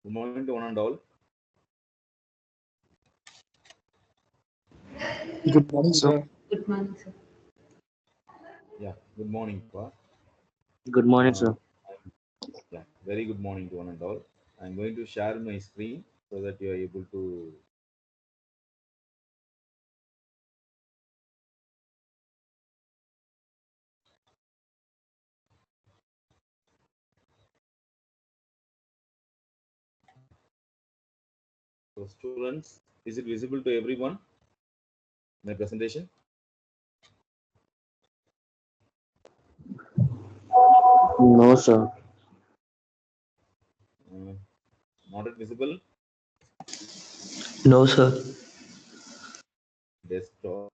Good morning to one and all. Good morning, sir. Good morning, sir. Yeah, good morning, Pa. Good morning, sir. Yeah, very good morning to one and all. I'm going to share my screen so that you are able to. So, students, is it visible to everyone? My presentation? No, sir. Uh, Not it visible? No, sir. Desktop.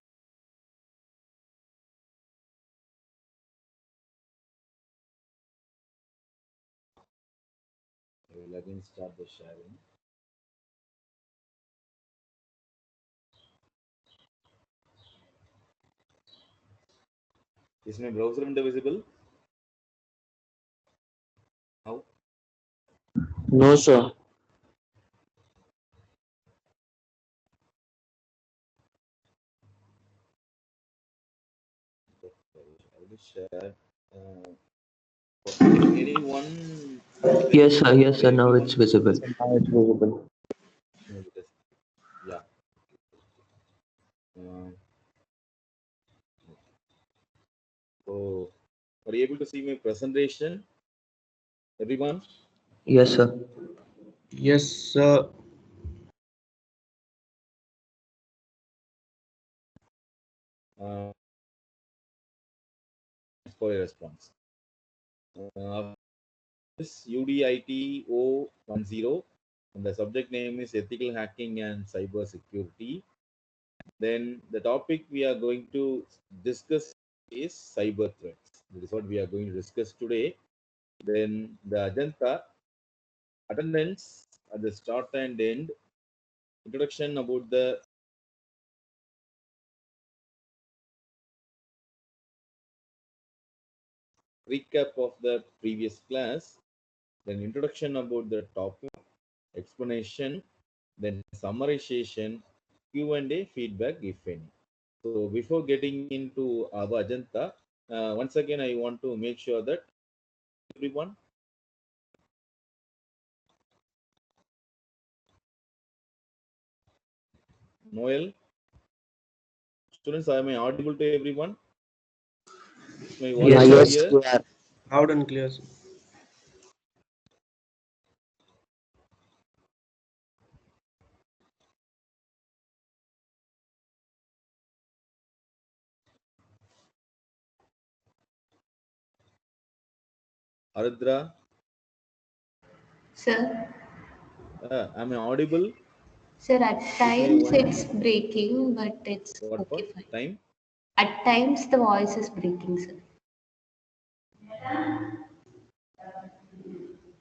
I will again start the sharing. Is my browser window visible? How? No, sir. I will share. Anyone? Yes, sir. Yes, sir. Now it's Everyone? visible. Now it's visible. Yeah. Uh, so, are you able to see my presentation? Everyone? Yes, sir. Yes, sir. Uh, for your response. This UDITO 10, and the subject name is Ethical Hacking and Cyber Security. Then the topic we are going to discuss is cyber threats. That is what we are going to discuss today. Then the agenda, attendance at the start and end, introduction about the recap of the previous class, then introduction about the topic, explanation, then summarization, Q&A, feedback if any. So before getting into our agenda, once again I want to make sure that everyone, Noel, students, am I audible to everyone? Is my voice Yes, sir. Yes, clear? you are. Loud and clear, sir. Aradra, Sir, am I audible? sir, at Is my times it's breaking, but it's what for okay fine. time? At times the voice is breaking, sir.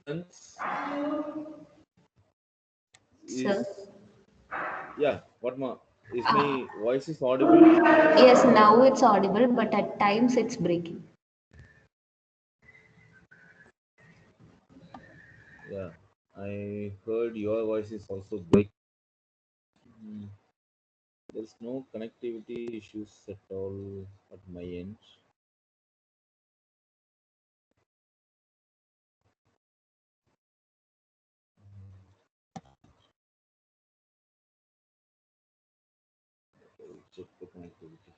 Students, Sir, is yeah, what ma is uh, my voice is audible? yes, now it's audible, but at times it's breaking. Yeah, I heard your voice is also break. Hmm, there's no connectivity issues at all at my end. Check the connectivity.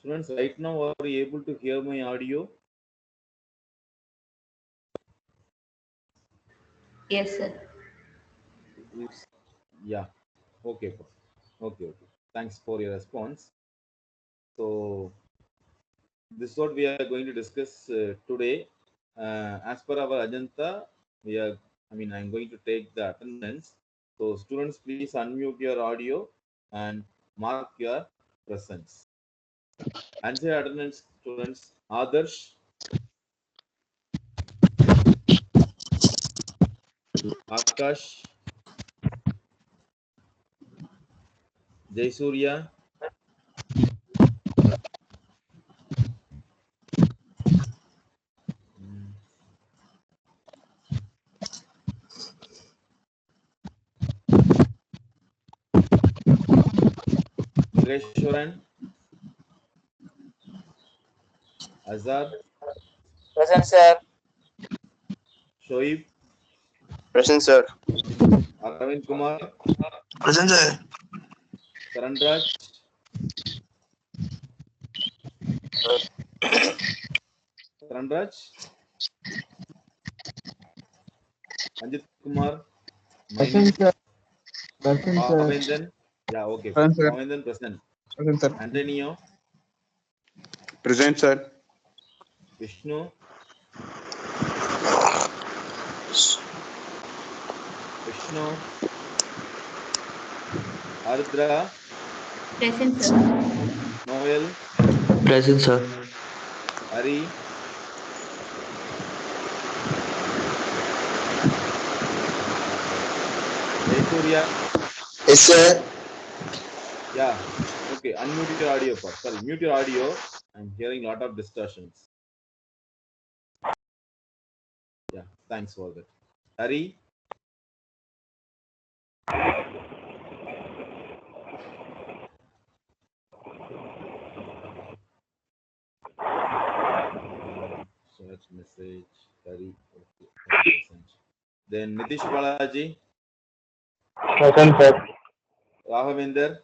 Students, right now are you able to hear my audio? Yes, sir. Is yeah. Okay, okay, okay. Thanks for your response. So this is what we are going to discuss today. As per our agenda, I'm going to take the attendance. So students, please unmute your audio and mark your presence. Answer attendance, students. Adarsh, Akash, Jaysurya, Nireshwaran, Azad, Present, sir. Shoaib, Present, sir. Aravind Kumar, Present, sir. Karanraj, Karanraj, Anjit Kumar, Maini, Present, sir. Present, sir. Pavendan. Yeah, okay, fine. Present, sir. Pavendan present. Present, sir. Antonio, Present, sir. Vishnu, Vishnu, Ardra, Present, sir. Noel, Present, sir. Hari, Jaysurya. Yes, sir. Yeah, okay. Unmute your audio first. Sorry, mute your audio. I'm hearing a lot of distortions. Yeah, thanks for that. Hari, search message, Hari. Okay, Hari present. Then Nitish Balaji, Present, sir. Raghavender,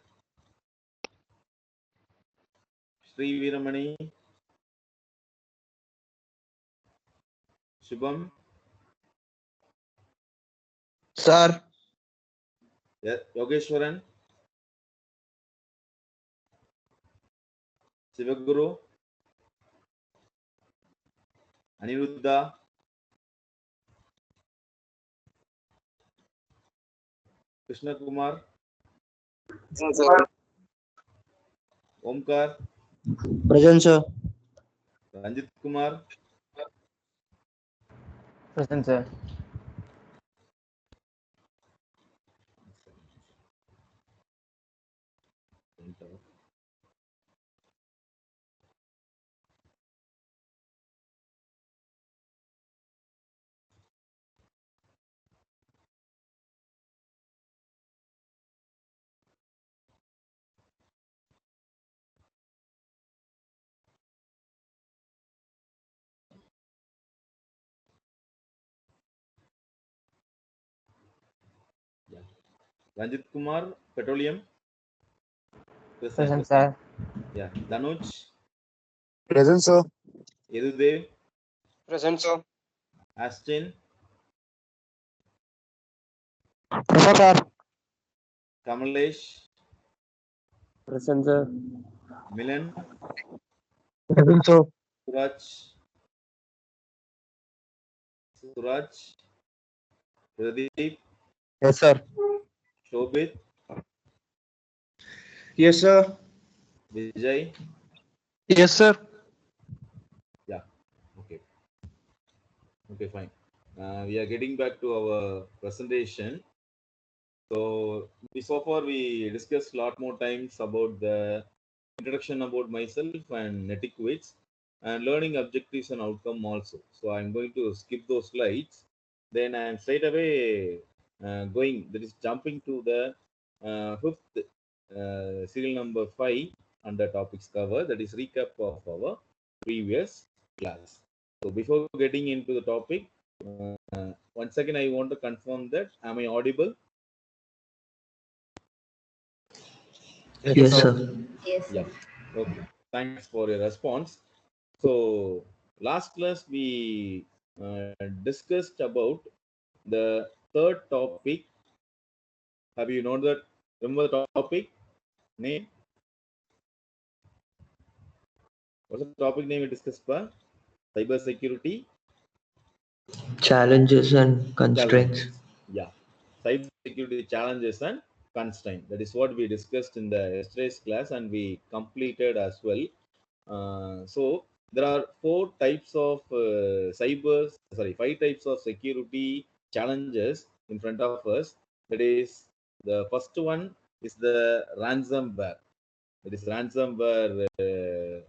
Sri Veeramani, Shubham, Sir. Yogeshwaran, Sivaguru, Aniruddha, Krishna Kumar, Present, sir. Omkar, Present, sir. Ranjit Kumar, Present, sir. yeah. Ranjit Kumar, Petroleum, Present, sir. Yeah, Danuj, Present, sir. Yedudev, Present, sir. Astin, Present, sir. Kamalesh, Present, sir. Milan, Present, sir. Suraj, Pradeep, Yes, sir. Shobit, Yes, sir. Vijay. Yes, sir. Yeah, okay. Okay, fine. We are getting back to our presentation. So so far we discussed a lot more times about the introduction about myself and etiquettes and learning objectives and outcome also. So I'm going to skip those slides. Then I'm straight away that is jumping to the fifth serial number 5 under topics cover, that is recap of our previous class. So before getting into the topic, once again I want to confirm that am I audible? Yes, sir. Yes, sir. Yeah. Okay. Thanks for your response. So last class we discussed about the third topic. Have you known that? Remember the topic name? What's the topic name we discussed? Cyber security. Challenges and constraints. Challenges. Yeah. Cyber security challenges and constraint. That is what we discussed in the yesterday's class and we completed as well. So there are five types of security challenges in front of us. That is, the first one is the ransomware. That is ransomware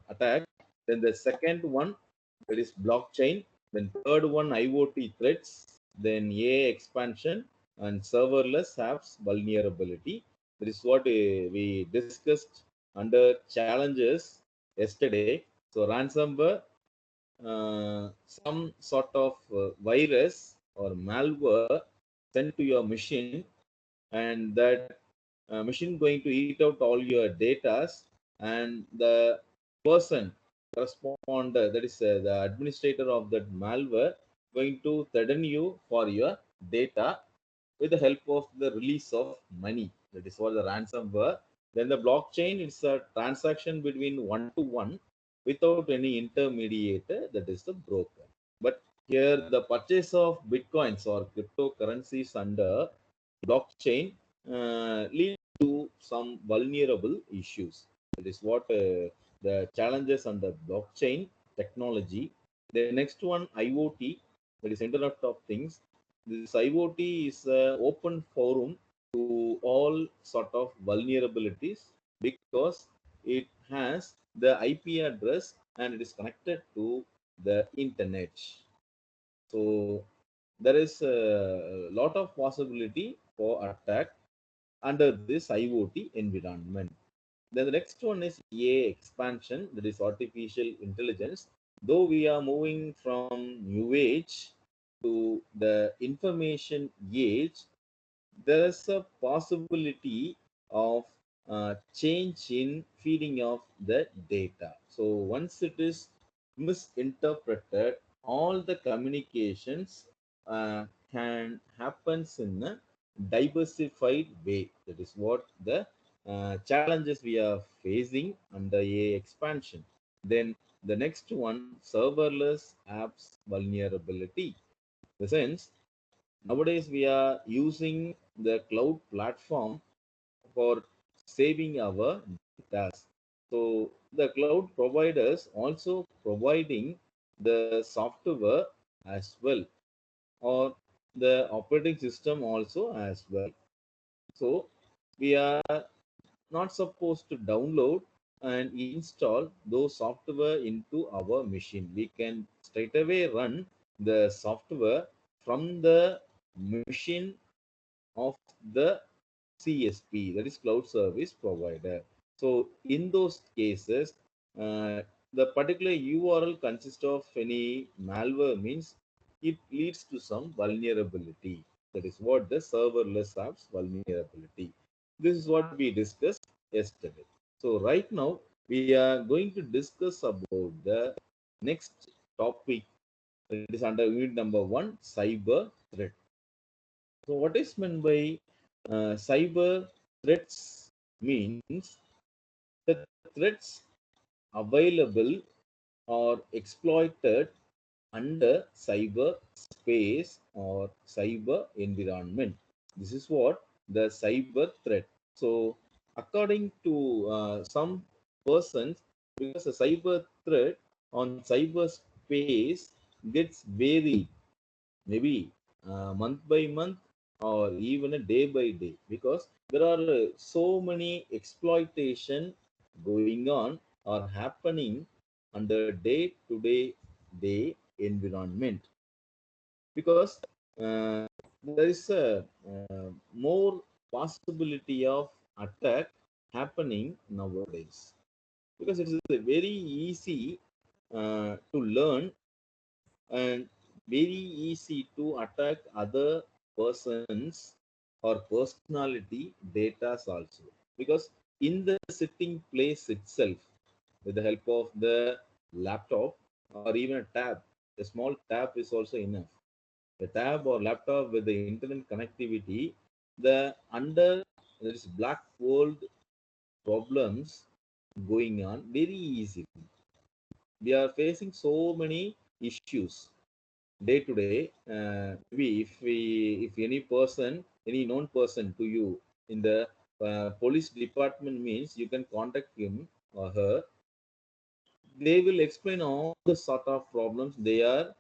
attack. Then the second one, that is blockchain. Then third one, IoT threats. Then AI expansion and serverless apps vulnerability. That is what we discussed under challenges yesterday. So ransomware, some sort of virus or malware sent to your machine, and that machine going to eat out all your datas, and the person corresponder, that is the administrator of that malware, going to threaten you for your data with the help of the release of money. That is what the ransomware. Then the blockchain, it's a transaction between one to one without any intermediator, that is the broker. But here the purchase of bitcoins or cryptocurrencies under blockchain lead to some vulnerable issues. That is what the challenges under blockchain technology. The next one, IoT, that is Internet of Things. This IoT is an open forum to all sort of vulnerabilities because it has the IP address and it is connected to the internet. So there is a lot of possibility for attack under this IoT environment. Then the next one is AI expansion, that is artificial intelligence. Though we are moving from new age to the information age, there is a possibility of change in feeding of the data. So once it is misinterpreted, all the communications can happens in a diversified way. That is what the challenges we are facing under AI expansion. Then the next one, serverless apps vulnerability. The sense, nowadays we are using the cloud platform for saving our data. So the cloud providers also providing the software as well, or the operating system also as well. So we are not supposed to download and install those software into our machine. We can straight away run the software from the machine of the CSP, that is cloud service provider. So in those cases, the particular URL consists of any malware, means it leads to some vulnerability. That is what the serverless apps vulnerability. This is what we discussed yesterday. So right now we are going to discuss about the next topic. It is under unit number 1, cyber threat. So what is meant by cyber threats? Means the threats available or exploited under cyber space or cyber environment. This is what the cyber threat. So according to some persons, because the cyber threat on cyber space gets varied, maybe month by month or even a day by day, because there are so many exploitation going on or happening under day to day environment, because there is a more possibility of attack happening nowadays, because it is very easy to learn and very easy to attack other persons or personality data also, because in the sitting place itself, with the help of the laptop or even a tab, a small tab is also enough. The tab or laptop with the internet connectivity, the under there is black world problems going on very easily. We are facing so many issues day to day. Maybe if any person, any known person to you in the police department means, you can contact him or her. They will explain all the sort of problems they are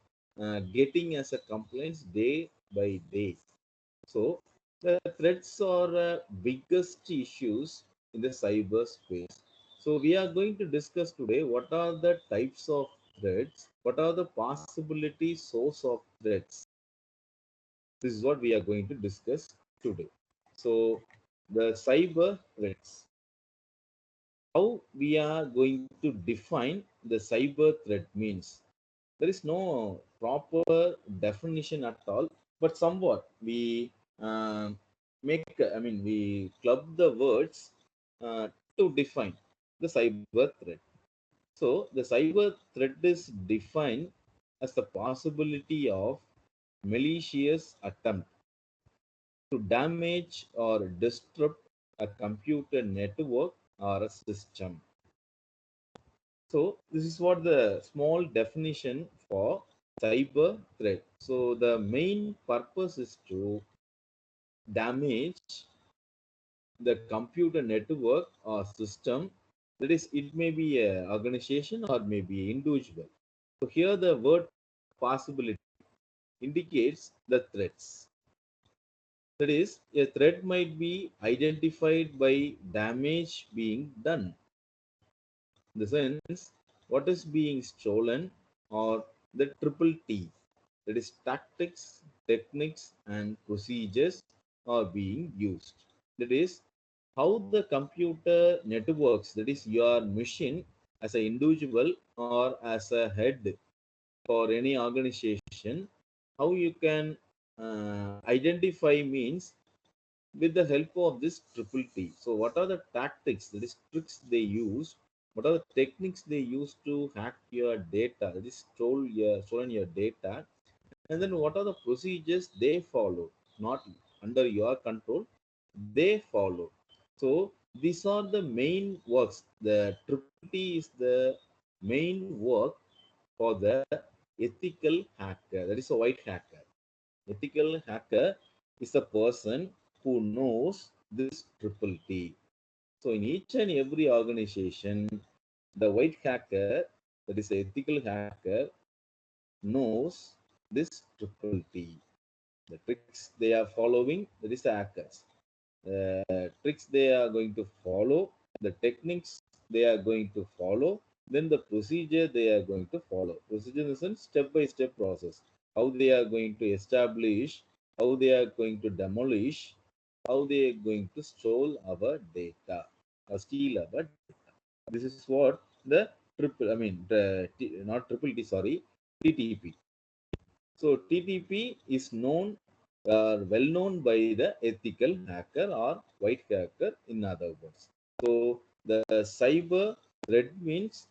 getting as a complaints day by day. So the threats are biggest issues in the cyberspace. So we are going to discuss today what are the types of threats, what are the possibility source of threats. This is what we are going to discuss today. So the cyber threats, how we are going to define the cyber threat means. There is no proper definition at all, but somewhat we make, I mean, we club the words to define the cyber threat. So the cyber threat is defined as the possibility of malicious attempt to damage or disrupt a computer network or a system. So this is what the small definition for cyber threat. So the main purpose is to damage the computer network or system. That is, it may be a organization or maybe individual. So here the word possibility indicates the threats. That is, a threat might be identified by damage being done. In the sense, what is being stolen, or the triple T, that is, tactics, techniques, and procedures are being used. That is, how the computer networks, that is, your machine as an individual or as a head for any organization, how you can identify means with the help of this triple T. So, what are the tactics, that is, tricks they use? What are the techniques they use to hack your data, that is, stolen your data? And then, what are the procedures they follow? Not under your control, they follow. So, these are the main works. The triple T is the main work for the ethical hacker. That is a white hacker. Ethical hacker is a person who knows this triple T. So in each and every organization, the white hacker, that is the ethical hacker, knows this triple T. The tricks they are following, that is the hackers. The tricks they are going to follow, the techniques they are going to follow, then the procedure they are going to follow. Procedure is a step-by-step process. How they are going to establish, how they are going to demolish, how they are going to steal our data, or steal our data. This is what the not triple T, sorry, TTP. So TTP is known, well known by the ethical hacker or white hacker, in other words. So the cyber threat means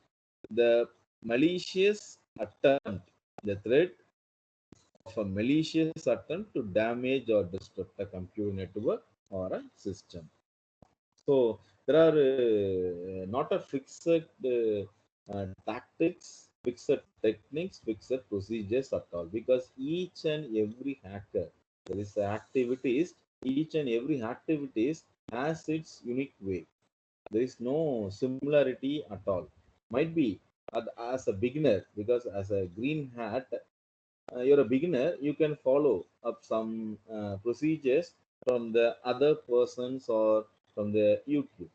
the malicious attempt, the threat of a malicious attempt to damage or disrupt a computer network or a system. So there are not a fixed tactics, fixed techniques, fixed procedures at all, because each and every hacker, there is activities. Each and every activities has its unique way. There is no similarity at all. Might be as a beginner, because as a green hat, you're a beginner, you can follow up some procedures from the other persons or from the YouTube.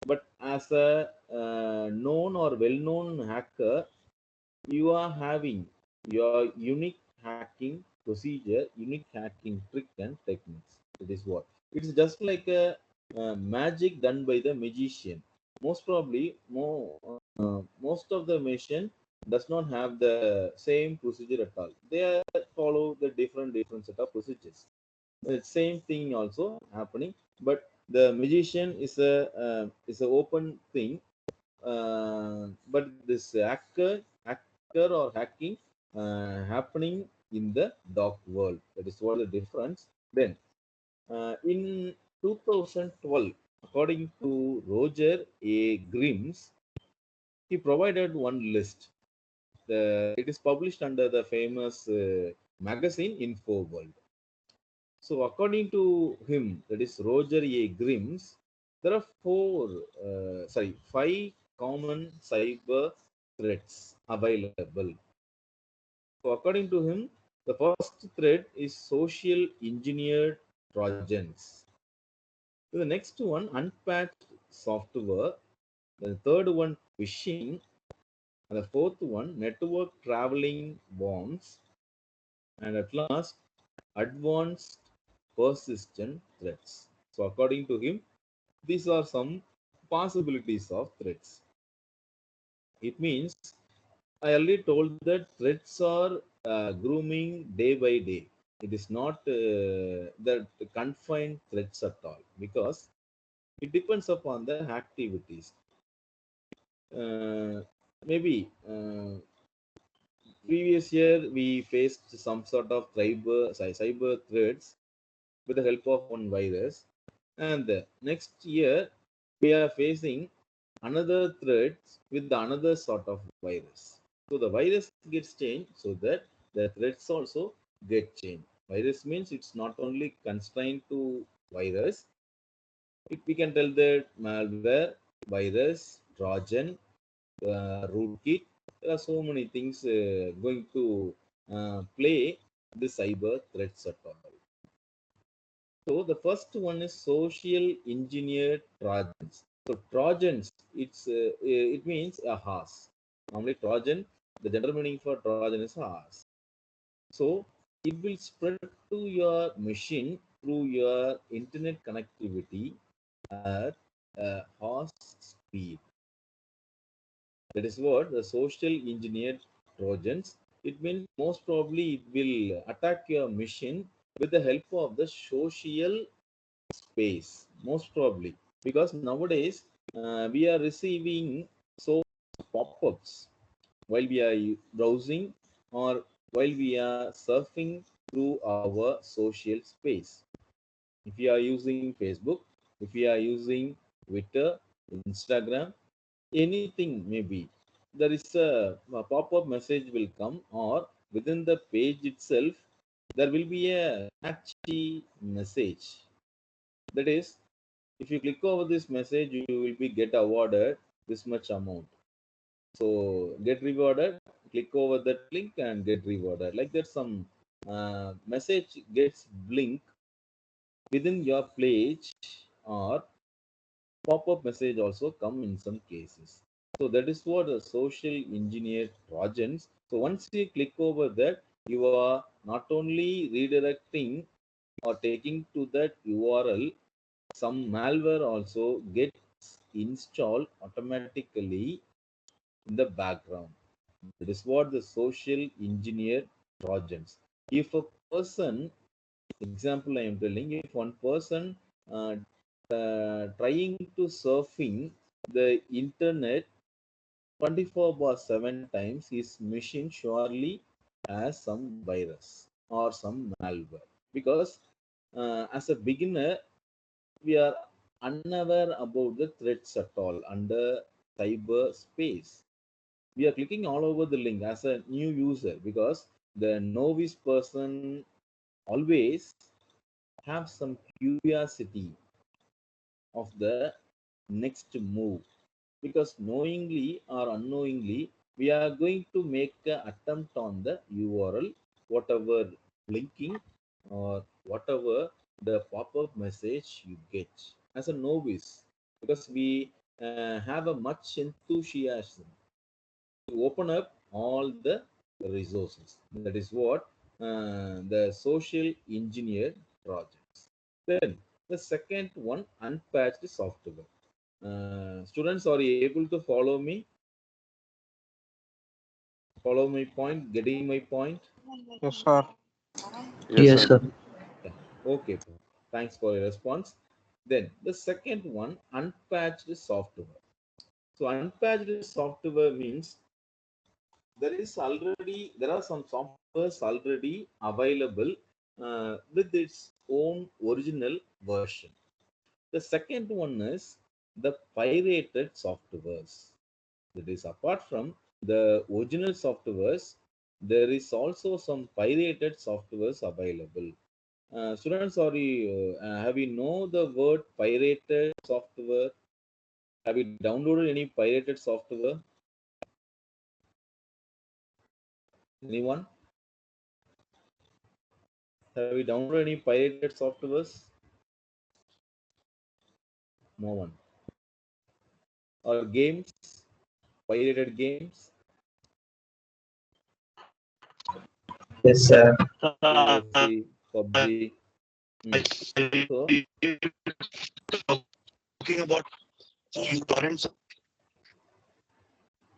But as a known or well-known hacker, you are having your unique hacking procedure, unique hacking trick and techniques. It is what it's just like a, magic done by the magician. Most probably, most of the magician does not have the same procedure at all. They follow the different set of procedures. The same thing also happening, but the magician is a open thing, but this hacker or hacking happening in the dark world. That is what the difference. Then in 2012, according to Roger A. Grimes, he provided one list. it is published under the famous magazine InfoWorld. So according to him, that is Roger A. Grimes, there are five common cyber threats available. So according to him, the first threat is social engineered trojans. The next one, unpatched software. The third one, phishing. And the fourth one, network traveling worms. And at last, advanced persistent threats. So according to him, these are some possibilities of threats. It means I already told that threats are grooming day by day. It is not that confined threats at all, because it depends upon the activities. Uh, maybe previous year we faced some sort of cyber threats with the help of one virus, and next year we are facing another threat with another sort of virus. So the virus gets changed so that the threats also get changed. Virus means it's not only constrained to virus. We can tell that malware, virus, Trojan, rootkit. There are so many things going to play the cyber threats at all. So the first one is social engineered Trojans. So Trojans, it means a horse. Normally Trojan, the general meaning for Trojan is horse. So it will spread to your machine through your internet connectivity at a horse speed. That is what the social engineered Trojans. It means most probably it will attack your machine with the help of the social space, most probably, because nowadays we are receiving so pop-ups while we are browsing or while we are surfing through our social space. If you are using Facebook, if you are using Twitter, Instagram, anything maybe, there is a pop-up message will come, or within the page itself there will be a catchy message. That is, if you click over this message, you will be get awarded this much amount. So get rewarded, click over that link and get rewarded. Like that, some message gets blink within your page, or pop-up message also come in some cases. So that is what a social engineered trojans. So once you click over that, you are not only redirecting or taking to that URL, some malware also gets installed automatically in the background. That is what the social engineer trojans. If a person, example I am telling, if one person uh, trying to surfing the internet 24/7 times, his machine surely has some virus or some malware, because as a beginner we are unaware about the threats at all under cyberspace. We are clicking all over the link as a new user, because the novice person always have some curiosity of the next move, because knowingly or unknowingly we are going to make an attempt on the URL, whatever linking or whatever the pop-up message you get as a novice, because we have a much enthusiasm to open up all the resources. That is what the social engineer projects. Then the second one, unpatched software. Students, are you able to follow me? Follow my point? Getting my point? Yes, sir. Yes, sir. Yeah. Okay. Thanks for your response. Then the second one, unpatched software. So unpatched software means there are some softwares already available with its own original version. The second one is the pirated softwares. That is, apart from the original softwares, there is also some pirated softwares available. Students, sorry, have you know the word pirated software? Have you downloaded any pirated software? Anyone? Have you downloaded any pirated softwares? No one. Or games? Pirated games? Yes, sir. POC, PUBG. So, Talking about torrents.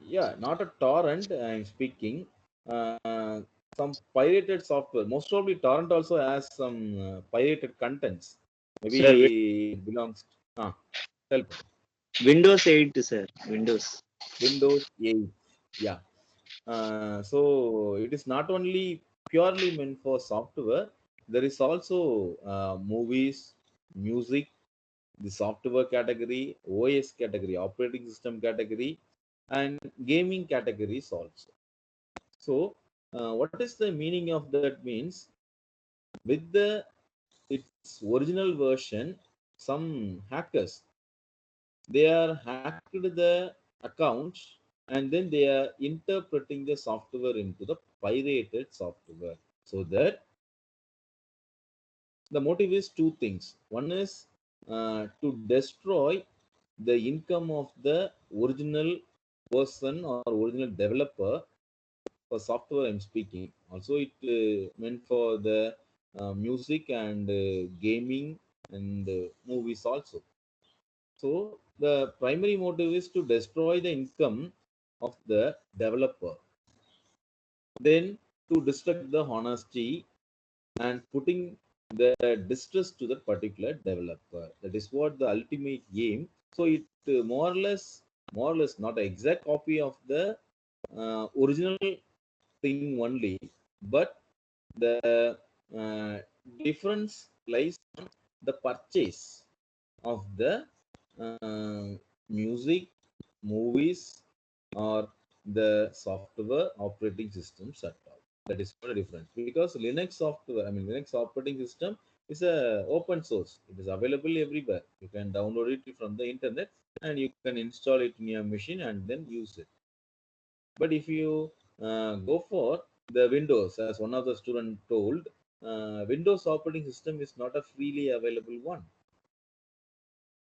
yeah, not a torrent. I'm speaking. Uh, some pirated software. Most probably, torrent also has some pirated contents. Sir, Maybe it belongs. Help. Windows 8, sir. Windows. Windows 8. Yeah. So it is not only purely meant for software. There is also movies, music, the software category, OS category, operating system category, and gaming categories also. So, what is the meaning of that? Means with the its original version, some hackers they are hacked the accounts and then they are interpreting the software into the pirated software. So that the motive is two things. One is to destroy the income of the original person or original developer for software I'm speaking. Also, it meant for the music and gaming and movies also. So the primary motive is to destroy the income of the developer. Then to destruct the honesty and putting the distress to the particular developer. That is what the ultimate aim. So it more or less, not an exact copy of the original thing only, but the uh, difference lies on the purchase of the uh, music, movies, or the software operating systems at all. That is not a difference because Linux software, I mean Linux operating system is a open source. It is available everywhere. You can download it from the internet and you can install it in your machine and then use it. But if you go for the Windows, as one of the student told, Windows operating system is not a freely available one.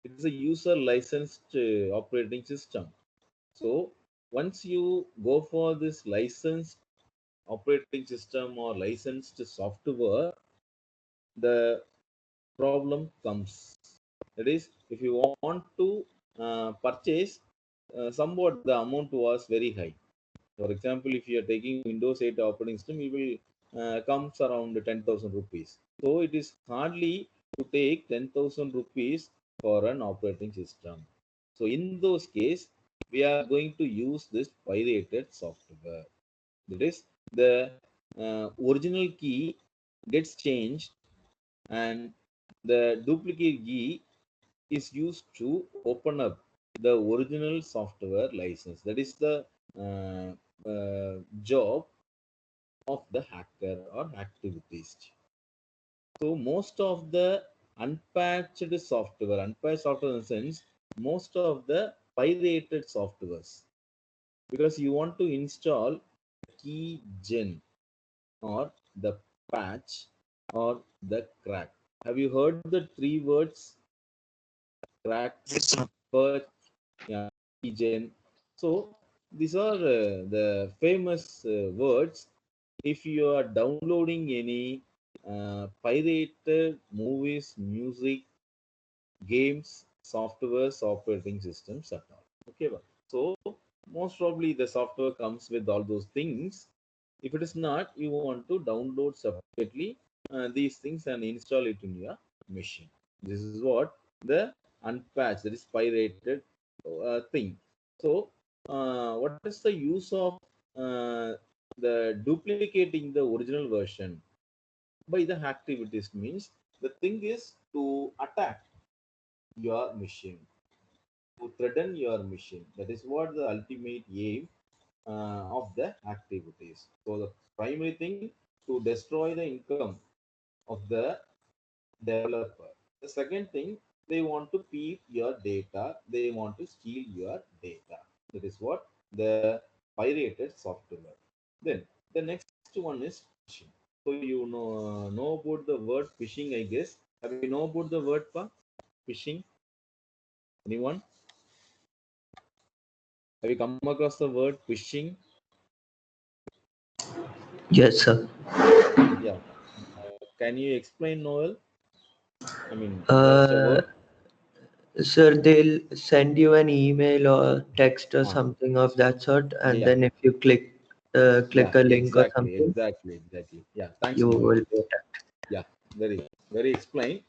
It is a user licensed operating system. So once you go for this licensed operating system or licensed software, the problem comes. That is, if you want to purchase, somewhat the amount was very high. For example, if you are taking Windows 8 operating system, it will comes around 10,000 rupees. So it is hardly to take 10,000 rupees for an operating system. So in those case, we are going to use this pirated software. That is, the original key gets changed and the duplicate key is used to open up the original software license. That is the job of the hacker or activist. So most of the unpatched software in the sense, most of the pirated softwares, because you want to install key gen or the patch or the crack. Have you heard the three words crack, patch, yeah, keygen? So these are the famous words. If you are downloading any pirated movies, music, games, softwares, operating systems at all. Okay, so most probably the software comes with all those things. If it is not, you want to download separately these things and install it in your machine. This is what the unpatched, that is pirated thing. So, what is the use of the duplicating the original version by the activities? Means the thing is to attack your machine, to threaten your machine. That is what the ultimate aim. of the activities. So the primary thing to destroy the income of the developer. The second thing, they want to keep your data. They want to steal your data. That is what the pirated software. Then the next one is phishing. So you know about the word phishing, I guess. Have you know about the word pa? Phishing? Anyone? Have you come across the word phishing? Yes, sir. Yeah. Can you explain, Noel? I mean, just a Uh, word. Sir, they'll send you an email or text or Ah, something of that sort, and yeah, then if you click yeah, a link or exactly, something, exactly, exactly. Yeah, thanks, you Noel. will be attacked. Yeah, very explained.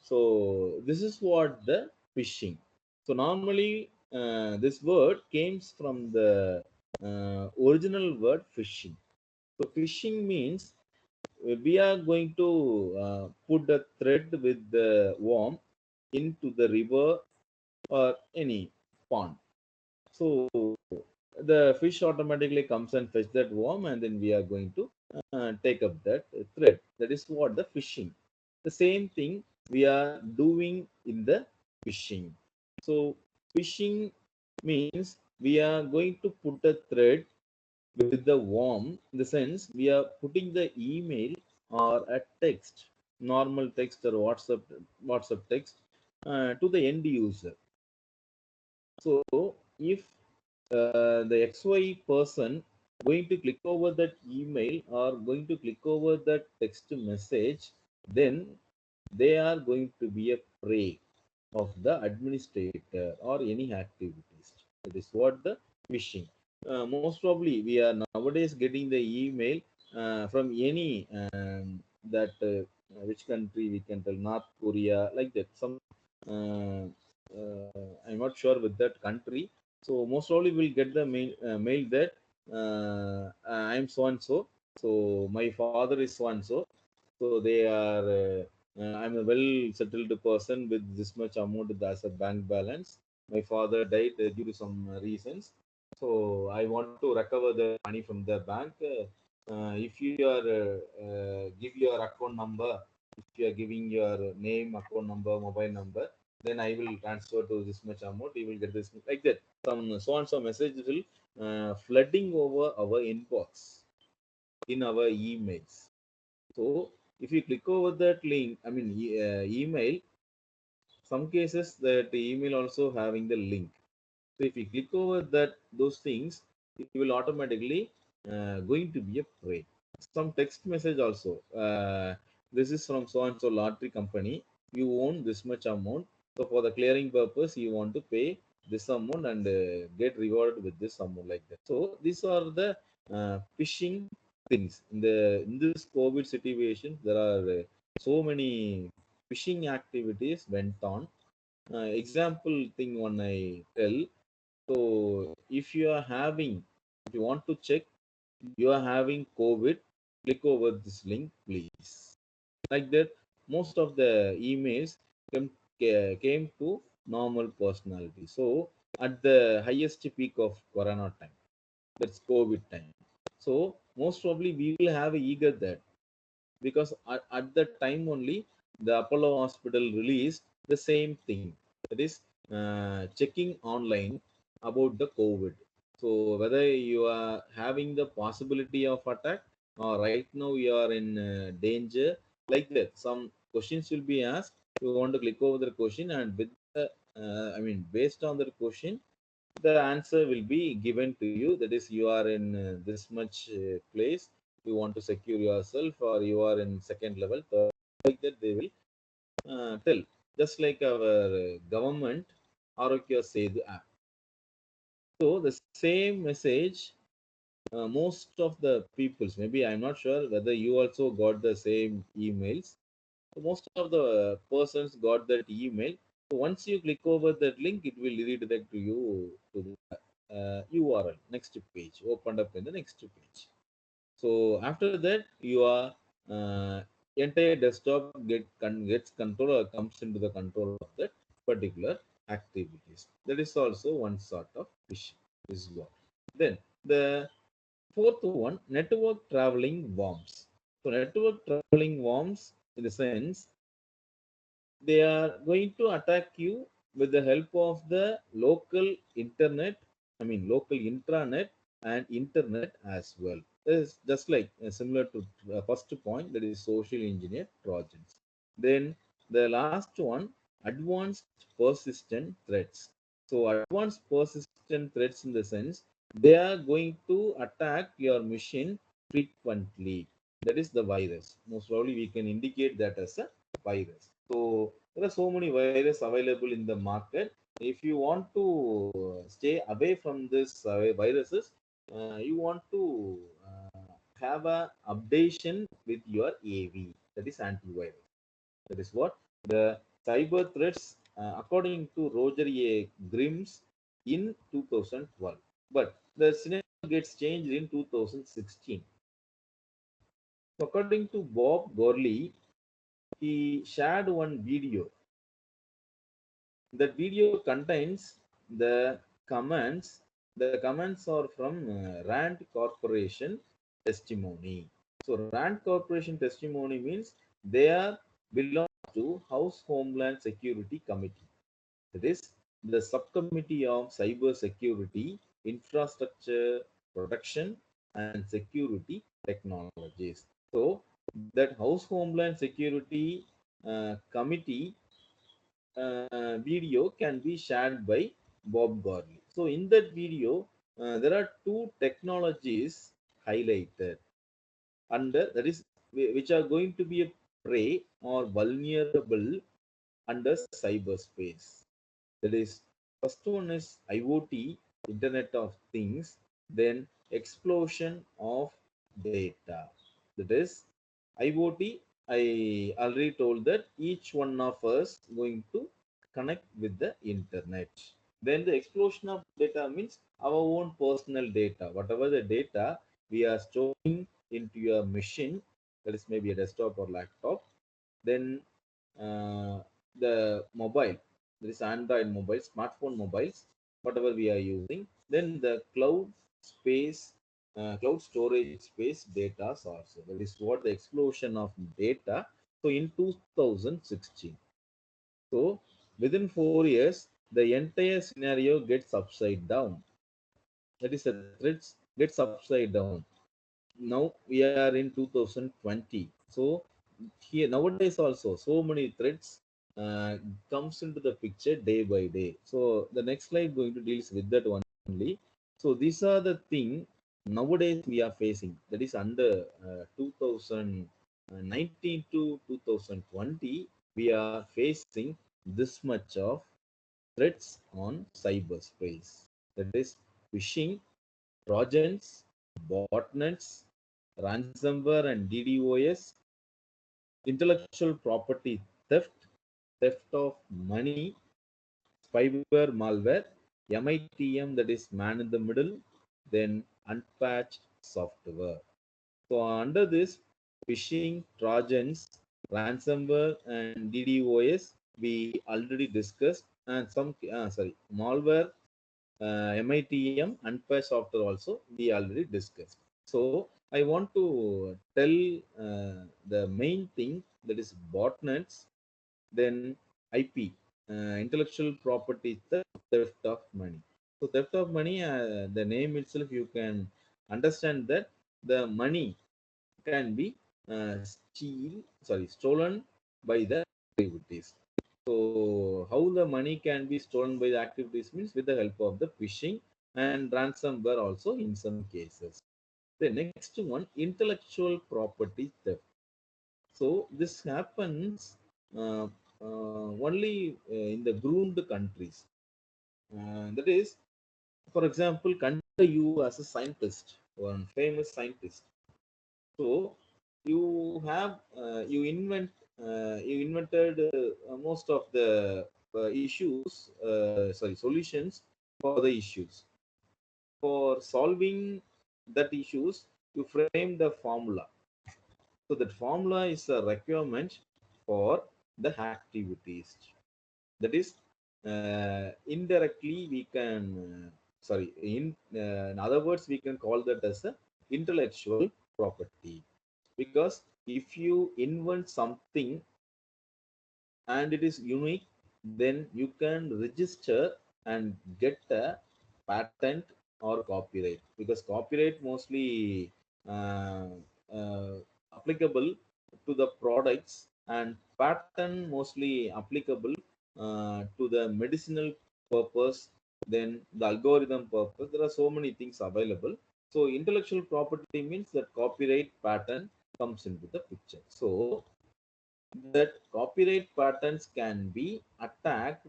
So this is what the phishing. So normally this word comes from the original word fishing. So fishing means we are going to put a thread with the worm into the river or any pond. So the fish automatically comes and fetch that worm, and then we are going to take up that thread. That is what the fishing. The same thing we are doing in the fishing. So fishing means we are going to put a thread with the worm, in the sense we are putting the email or a text, normal text or WhatsApp text to the end user. So if the XY person going to click over that email or going to click over that text message, then they are going to be a prey of the administrator or any activities. That is what the phishing. Most probably, we are nowadays getting the email from any that which country we can tell, North Korea, like that. Some I'm not sure with that country. So most probably we'll get the mail that I'm so and so. So my father is so and so. So they are. I'm a well settled person with this much amount as a bank balance. My father died due to some reasons. So I want to recover the money from the bank. If you are give your account number, if you are giving your name, account number, mobile number, then I will transfer to this much amount. You will get this like that. Some so and so messages will flooding over our inbox in our emails. So if you click over that link, I mean email, some cases that email also having the link. So if you click over that those things, it will automatically going to be a prey. Some text message also. This is from so and so lottery company. You own this much amount. So for the clearing purpose, you want to pay this amount and get rewarded with this amount like that. So these are the phishing things. In this COVID situation, there are so many phishing activities went on. Example thing one I tell. So if you want to check, you are having COVID, click over this link, please. Like that, most of the emails came to normal personality. So at the highest peak of Corona time, that's COVID time. So most probably we will have a eager that, because at that time only the Apollo hospital released the same thing, that is checking online about the COVID. So whether you are having the possibility of attack or right now you are in danger, like that, some questions will be asked. You want to click over the question, and with the I mean based on the question, the answer will be given to you. That is, you are in this much place, you want to secure yourself, or you are in second level, third, like that they will tell, just like our government Arogya Sedu app. So the same message, most of the peoples, maybe I'm not sure whether you also got the same emails. So most of the persons got that email. So once you click over that link, it will redirect to you to the URL, next page, opened up in the next page. So after that, your entire desktop gets control or comes into the control of that particular activities. That is also one sort of phishing. This is what. Then The fourth one, network traveling worms. So network traveling worms, in the sense, they are going to attack you with the help of the local internet, I mean local intranet and internet as well. This is just like similar to first point, that is social engineer trojans. Then the last one, advanced persistent threats. So advanced persistent threats, in the sense, they are going to attack your machine frequently. That is the virus. Most probably we can indicate that as a virus. So there are so many viruses available in the market. If you want to stay away from this viruses, you want to have a updation with your AV, that is antivirus. That is what the cyber threats, according to Roger A. Grims in 2012. But the scenario gets changed in 2016. So according to Bob Gorley, he shared one video. That video contains the comments. The comments are from Rand Corporation testimony. So Rand Corporation testimony means they are belong to House Homeland Security Committee. That is the subcommittee of cyber security, infrastructure protection, and security technologies. So that House Homeland Security committee video can be shared by Bob Gorley. So in that video, there are two technologies highlighted under, that is, which are going to be a prey or vulnerable under cyberspace. That is, first one is IoT, Internet of Things, then explosion of data. That is, IoT, I already told that each one of us going to connect with the internet. Then the explosion of data means our own personal data. Whatever the data we are storing into your machine, that is maybe a desktop or laptop. Then the mobile, there is Android mobile, smartphone mobiles, whatever we are using. Then the cloud space, cloud storage space data source. That is what the explosion of data. So in 2016, so within 4 years, the entire scenario gets upside down. That is, the threats gets upside down. Now we are in 2020. So here nowadays also so many threats comes into the picture day by day. So the next slide going to deals with that one only. So these are the thing nowadays we are facing. That is under 2019 to 2020, we are facing this much of threats on cyberspace. That is phishing, trojans, botnets, ransomware and DDoS, intellectual property theft, theft of money, spyware malware, MITM, that is man in the middle, then unpatched software. So under this, phishing, trojans, ransomware, and DDoS we already discussed, and some malware, MITM, unpatched software also we already discussed. So I want to tell the main thing, that is botnets, then IP, intellectual property theft, theft of money. So theft of money, the name itself you can understand that the money can be stolen by the activities. So how the money can be stolen by the activities means with the help of the phishing and ransomware also in some cases. The next one, intellectual property theft. So this happens uh, only in the groomed countries. That is, for example, consider you as a scientist, one famous scientist. So you invented most of the solutions for the issues. For solving that issues, you frame the formula. So that formula is a requirement for the activities. That is, indirectly we can sorry, in other words, we can call that as a intellectual property. Because if you invent something and it is unique, then you can register and get a patent or copyright. Because copyright mostly uh, uh, applicable to the products, and patent mostly applicable to the medicinal purpose, then the algorithm purpose. There are so many things available. So intellectual property means that copyright patent comes into the picture. So that copyright patents can be attacked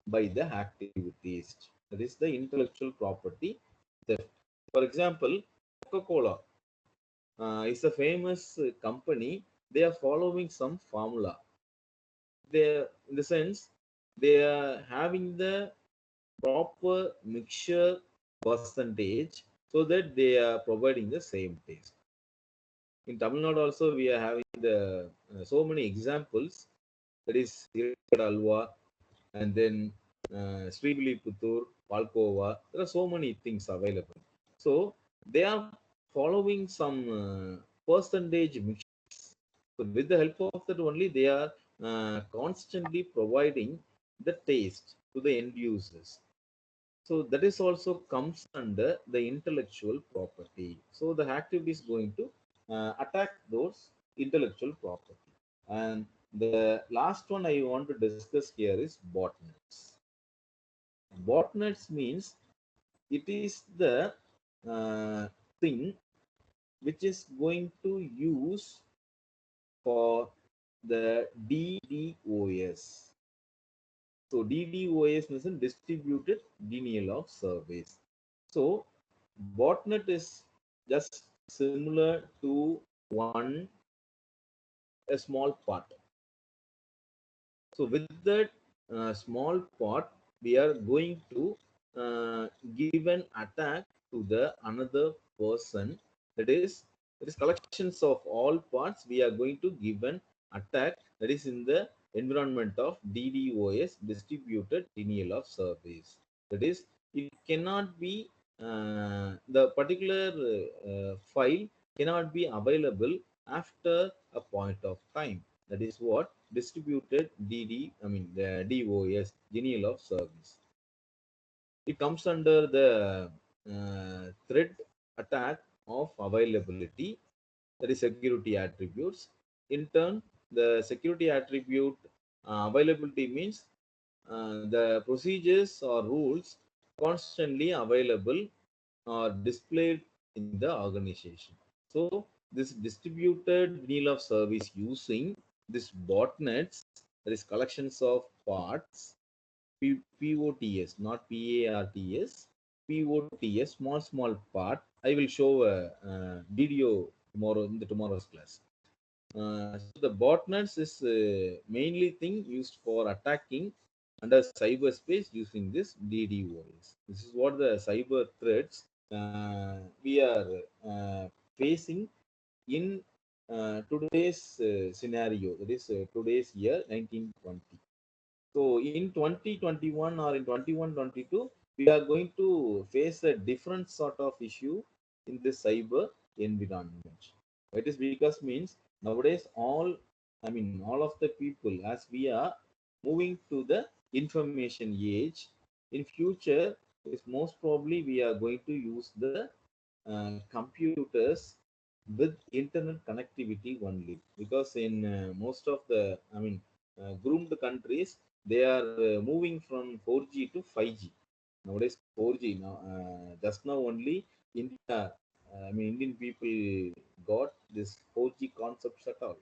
by the activities. That is the intellectual property theft. For example, Coca-Cola is a famous company. They are following some formula. They, in the sense, they are having the proper mixture percentage so that they are providing the same taste. In Tamil Nadu also, we are having the so many examples. That is Alva, and then Srivilliputtur, Palkova. There are so many things available. So they are following some percentage mix. So with the help of that only, they are constantly providing the taste to the end users. So that is also comes under the intellectual property. So the activity is going to attack those intellectual property. And the last one I want to discuss here is botnets. Botnets means it is the thing which is going to use for the DDoS. So DDoS means distributed denial of service. So botnet is just similar to a small part. So with that small part, we are going to give an attack to the another person. That is, it is collections of all parts. We are going to give an attack that is in the environment of DDoS, distributed denial of service. That is, it cannot be the particular file cannot be available after a point of time. That is what distributed the DOS, denial of service. It comes under the threat attack of availability, that is security attributes. In turn, the security attribute availability means the procedures or rules constantly available or displayed in the organization. So this distributed denial of service using this botnets, that is collections of parts, POTS, not PARTS, POTS, small part. I will show a video tomorrow in the tomorrow's class. So the botnets is mainly thing used for attacking under cyberspace using this DDoS. This is what the cyber threats we are facing in today's scenario. That is today's year 1920. So in 2021 or in 21-22, we are going to face a different sort of issue in this cyber environment. It is because means nowadays all of the people, as we are moving to the information age, in future is most probably we are going to use the computers with internet connectivity only, because in most of the groomed countries, they are moving from 4G to 5G. Nowadays 4G now, just now only India, Indian people got this 4G concepts at all.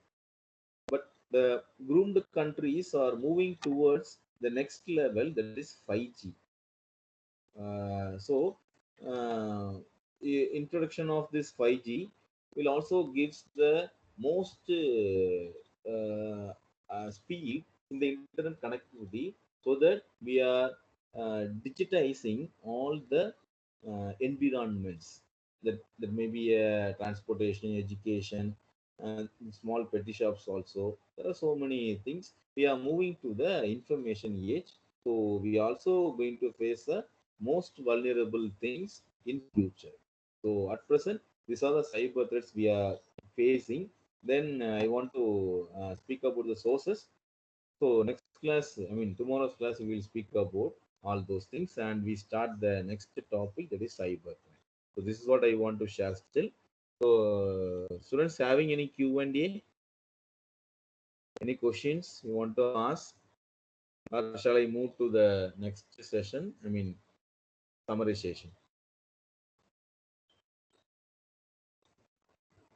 But the groomed countries are moving towards the next level, that is 5G. So introduction of this 5G will also gives the most speed in the internet connectivity, so that we are digitizing all the environments, that may be transportation, education, small petty shops also. There are so many things. We are moving to the information age, so we also going to face a most vulnerable things in future. So at present, these are the cyber threats we are facing. Then I want to speak about the sources. So next class, I mean tomorrow's class, we will speak about all those things, and we start the next topic, that is cyber. So this is what I want to share still. So students having any Q&A, any questions you want to ask, or shall I move to the next session? I mean summarization.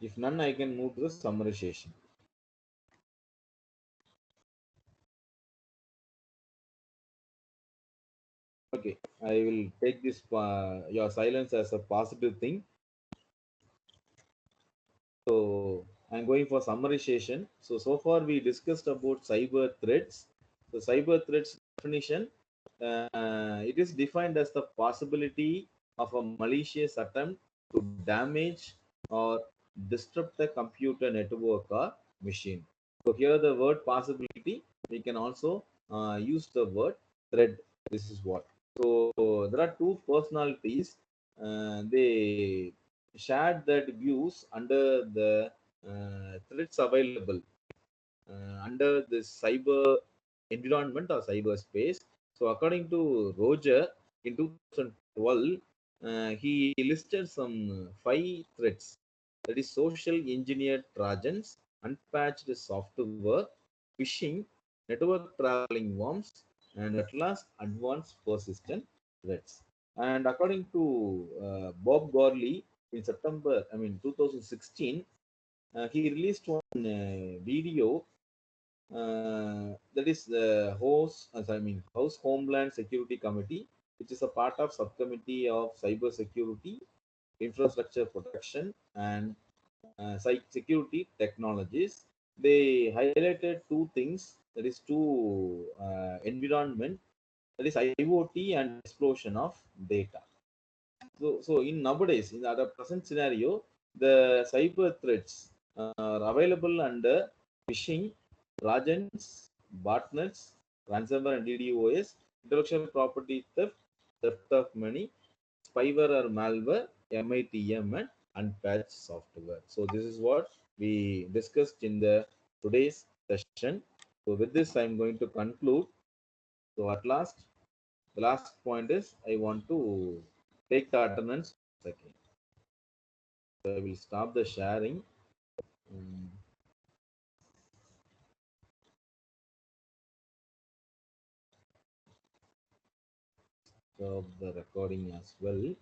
If none, I can move to the summarization. Okay, I will take this your silence as a positive thing. So I'm going for summarization. So far we discussed about cyber threats. So cyber threats definition, it is defined as the possibility of a malicious attempt to damage or disrupt the computer network or machine. So here the word possibility, we can also use the word threat. This is what. So there are two personalities. They shared that views under the threats available under the cyber environment or cyberspace. So according to Roger, in 2012, he listed some five threats. That is social engineered trojans, unpatched software, phishing, network traveling worms, and at last advanced persistent threats. And according to Bob Gorley, in September, I mean 2016, he released one video that is the House Homeland Security Committee, which is a part of subcommittee of cyber security, infrastructure protection, and security technologies. They highlighted two things, that is two environment, that is IoT and explosion of data. So in nowadays, in the present scenario, the cyber threats are available under phishing, trojans, botnets, ransomware and DDoS, intellectual property theft, theft of money, spyware or malware, MITM, and unpatched software. So this is what we discussed in the today's session. So with this, I'm going to conclude. So at last, the last point is I want to take the attendance second. So I will stop the sharing. Um, Stop the recording as well.